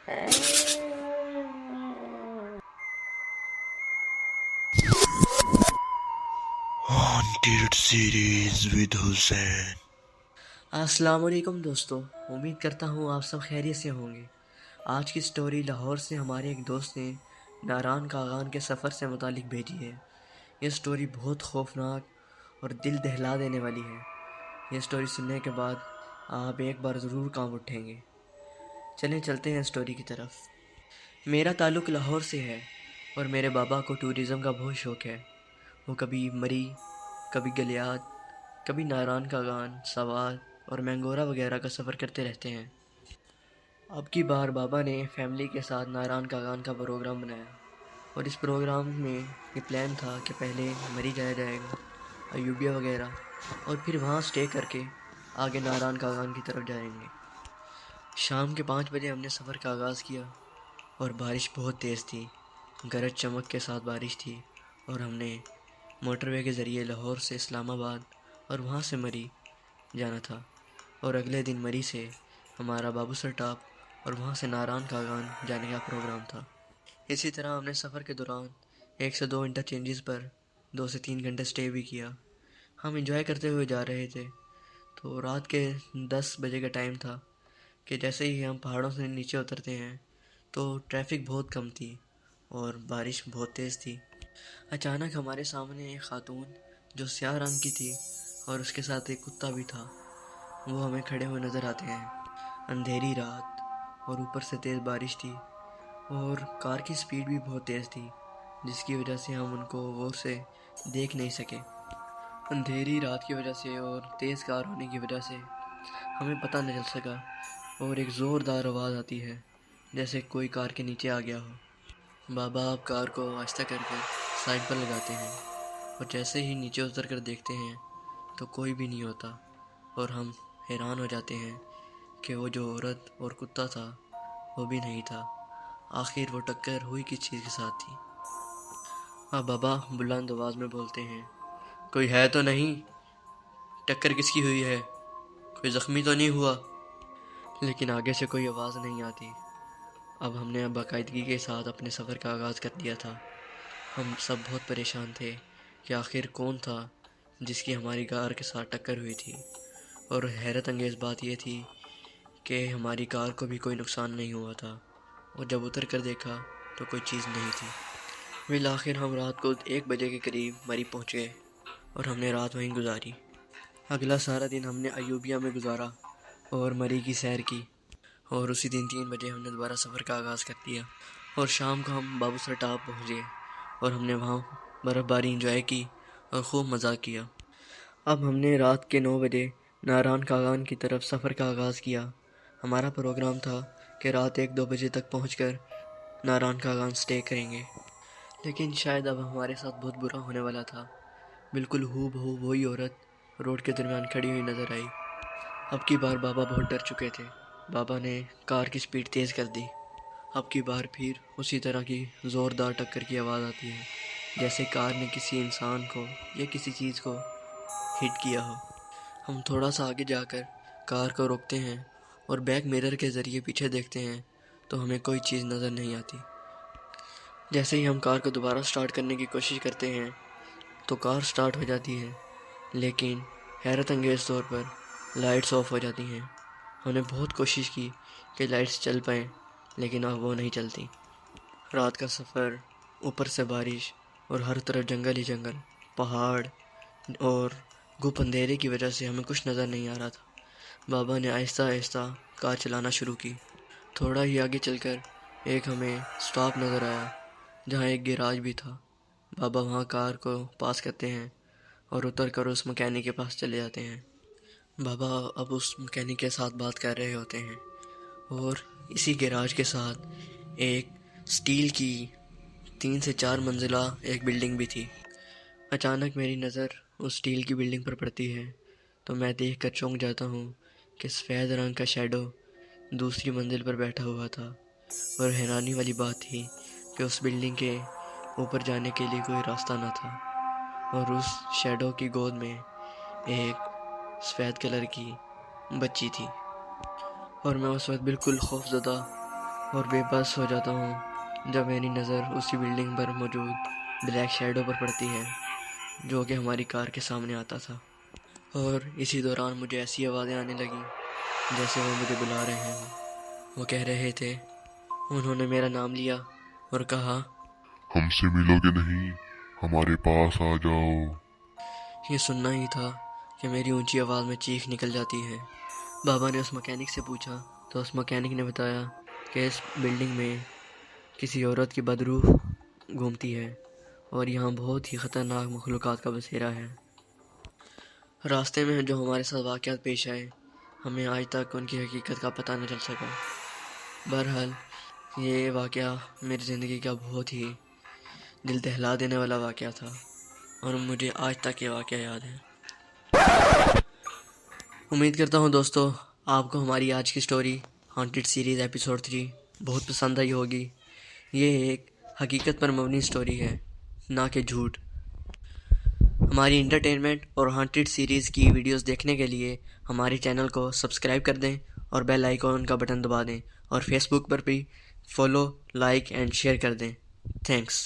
Haunted series with Hussein. السلام علیکم دوستو، امید کرتا ہوں آپ سب خیریت سے ہوں گے۔ آج کی سٹوری لاہور سے ہمارے ایک دوست نے ناران کاغان کے سفر سے متعلق بھیجی ہے۔ یہ سٹوری بہت خوفناک اور دل دہلا دینے والی ہے۔ یہ سٹوری سننے کے بعد آپ ایک بار ضرور کانپ اٹھیں گے۔ چلیں چلتے ہیں سٹوری کی طرف۔ میرا تعلق لاہور سے ہے اور میرے بابا کو ٹورزم کا بہت شوق ہے۔ وہ کبھی مری، کبھی گلیات، کبھی ناران کاغان، سوات اور مینگورہ وغیرہ کا سفر کرتے رہتے ہیں۔ اب کی بار بابا نے فیملی کے ساتھ ناران کاغان کا پروگرام بنایا، اور اس پروگرام میں یہ پلان تھا کہ پہلے مری جایا جائے گا، ایوبیہ وغیرہ، اور پھر وہاں سٹے کر کے آگے ناران کاغان کی طرف جائیں گے۔ شام کے 5 بجے ہم نے سفر کا آغاز کیا اور بارش بہت تیز تھی، گرج چمک کے ساتھ بارش تھی، اور ہم نے موٹر وے کے ذریعے لاہور سے اسلام آباد اور وہاں سے مری جانا تھا، اور اگلے دن مری سے ہمارا بابو سر ٹاپ اور وہاں سے ناران کاغان جانے کا پروگرام تھا۔ اسی طرح ہم نے سفر کے دوران 1 سے 2 انٹرچینجز پر 2 سے 3 گھنٹے سٹے بھی کیا۔ ہم انجوائے کرتے ہوئے جا رہے تھے، تو رات کے 10 بجے کا ٹائم تھا کہ جیسے ہی ہم پہاڑوں سے نیچے اترتے ہیں تو ٹریفک بہت کم تھی اور بارش بہت تیز تھی۔ اچانک ہمارے سامنے ایک خاتون جو سیاہ رنگ کی تھی اور اس کے ساتھ ایک کتا بھی تھا، وہ ہمیں کھڑے ہوئے نظر آتے ہیں۔ اندھیری رات اور اوپر سے تیز بارش تھی، اور کار کی سپیڈ بھی بہت تیز تھی، جس کی وجہ سے ہم ان کو غور سے دیکھ نہیں سکے۔ اندھیری رات کی وجہ سے اور تیز کار ہونے کی وجہ سے ہمیں پتہ نہ چل سکا، اور ایک زوردار آواز آتی ہے جیسے کوئی کار کے نیچے آ گیا ہو۔ بابا آپ کار کو آہستہ کر کے سائڈ پر لگاتے ہیں، اور جیسے ہی نیچے اتر کر دیکھتے ہیں تو کوئی بھی نہیں ہوتا، اور ہم حیران ہو جاتے ہیں کہ وہ جو عورت اور کتا تھا وہ بھی نہیں تھا۔ آخر وہ ٹکر ہوئی کس چیز کے ساتھ تھی؟ اب بابا بلند آواز میں بولتے ہیں، کوئی ہے تو نہیں؟ ٹکر کس کی ہوئی ہے؟ کوئی زخمی تو نہیں ہوا؟ لیکن آگے سے کوئی آواز نہیں آتی۔ اب ہم نے باقاعدگی کے ساتھ اپنے سفر کا آغاز کر دیا تھا۔ ہم سب بہت پریشان تھے کہ آخر کون تھا جس کی ہماری کار کے ساتھ ٹکر ہوئی تھی، اور حیرت انگیز بات یہ تھی کہ ہماری کار کو بھی کوئی نقصان نہیں ہوا تھا، اور جب اتر کر دیکھا تو کوئی چیز نہیں تھی۔ بالآخر ہم رات کو 1 بجے کے قریب مری پہنچ گئے اور ہم نے رات وہیں گزاری۔ اگلا سارا دن ہم نے ایوبیہ میں گزارا اور مری کی سیر کی، اور اسی دن 3 بجے ہم نے دوبارہ سفر کا آغاز کر دیا، اور شام کو ہم بابو سر ٹاپ پہنچ گئے اور ہم نے وہاں برف باری انجوائے کی اور خوب مزہ کیا۔ اب ہم نے رات کے 9 بجے ناران کاغان کی طرف سفر کا آغاز کیا۔ ہمارا پروگرام تھا کہ رات 1-2 بجے تک پہنچ کر ناران کاغان سٹے کریں گے، لیکن شاید اب ہمارے ساتھ بہت برا ہونے والا تھا۔ بالکل ہو بہو وہی عورت روڈ کے درمیان کھڑی ہوئی نظر آئی۔ اب کی بار بابا بہت ڈر چکے تھے۔ بابا نے کار کی سپیڈ تیز کر دی۔ اب کی بار پھر اسی طرح کی زوردار ٹکر کی آواز آتی ہے، جیسے کار نے کسی انسان کو یا کسی چیز کو ہٹ کیا ہو۔ ہم تھوڑا سا آگے جا کر کار کو روکتے ہیں اور بیک میرر کے ذریعے پیچھے دیکھتے ہیں تو ہمیں کوئی چیز نظر نہیں آتی۔ جیسے ہی ہم کار کو دوبارہ سٹارٹ کرنے کی کوشش کرتے ہیں تو کار سٹارٹ ہو جاتی ہے، لیکن حیرت انگیز طور پر لائٹس آف ہو جاتی ہیں۔ ہم نے بہت کوشش کی کہ لائٹس چل پائیں، لیکن اب وہ نہیں چلتی۔ رات کا سفر، اوپر سے بارش، اور ہر طرف جنگل ہی جنگل، پہاڑ، اور گھپ اندھیرے کی وجہ سے ہمیں کچھ نظر نہیں آ رہا تھا۔ بابا نے آہستہ آہستہ کار چلانا شروع کی۔ تھوڑا ہی آگے چل کر ایک ہمیں سٹاپ نظر آیا جہاں ایک گیراج بھی تھا۔ بابا وہاں کار کو پاس کرتے ہیں اور اتر کر اس مکینک کے پاس چلے جاتے ہیں۔ بابا اب اس مکینک کے ساتھ بات کر رہے ہوتے ہیں، اور اسی گیراج کے ساتھ ایک سٹیل کی 3 سے 4 منزلہ ایک بلڈنگ بھی تھی۔ اچانک میری نظر اس سٹیل کی بلڈنگ پر پڑتی ہے تو میں دیکھ کر چونک جاتا ہوں کہ سفید رنگ کا شیڈو دوسری منزل پر بیٹھا ہوا تھا، اور حیرانی والی بات تھی کہ اس بلڈنگ کے اوپر جانے کے لیے کوئی راستہ نہ تھا، اور اس شیڈو کی گود میں ایک سفید کلر کی بچی تھی، اور میں اس وقت بالکل خوف زدہ اور بے بس ہو جاتا ہوں جب میری نظر اسی بلڈنگ پر موجود بلیک شیڈو پر پڑتی ہے جو کہ ہماری کار کے سامنے آتا تھا۔ اور اسی دوران مجھے ایسی آوازیں آنے لگیں جیسے وہ مجھے بلا رہے ہوں۔ وہ کہہ رہے تھے، انہوں نے میرا نام لیا اور کہا، ہم سے ملو گے نہیں، ہمارے پاس آ جاؤ۔ یہ سننا ہی تھا کہ میری اونچی آواز میں چیخ نکل جاتی ہے۔ بابا نے اس مکینک سے پوچھا تو اس مکینک نے بتایا کہ اس بلڈنگ میں کسی عورت کی بدروح گھومتی ہے اور یہاں بہت ہی خطرناک مخلوقات کا بسیرا ہے۔ راستے میں جو ہمارے ساتھ واقعات پیش آئے، ہمیں آج تک ان کی حقیقت کا پتہ نہ چل سکا۔ بہرحال یہ واقعہ میری زندگی کا بہت ہی دل دہلا دینے والا واقعہ تھا اور مجھے آج تک یہ واقعہ یاد ہے۔ امید کرتا ہوں دوستو آپ کو ہماری آج کی سٹوری ہانٹڈ سیریز ایپیسوڈ 3 بہت پسند آئی ہوگی۔ یہ ایک حقیقت پر مبنی سٹوری ہے، نہ کہ جھوٹ۔ ہماری انٹرٹینمنٹ اور ہانٹڈ سیریز کی ویڈیوز دیکھنے کے لیے ہمارے چینل کو سبسکرائب کر دیں اور بیل آئیکن کا بٹن دبا دیں، اور فیس بک پر بھی فالو، لائک اینڈ شیئر کر دیں۔ تھینکس۔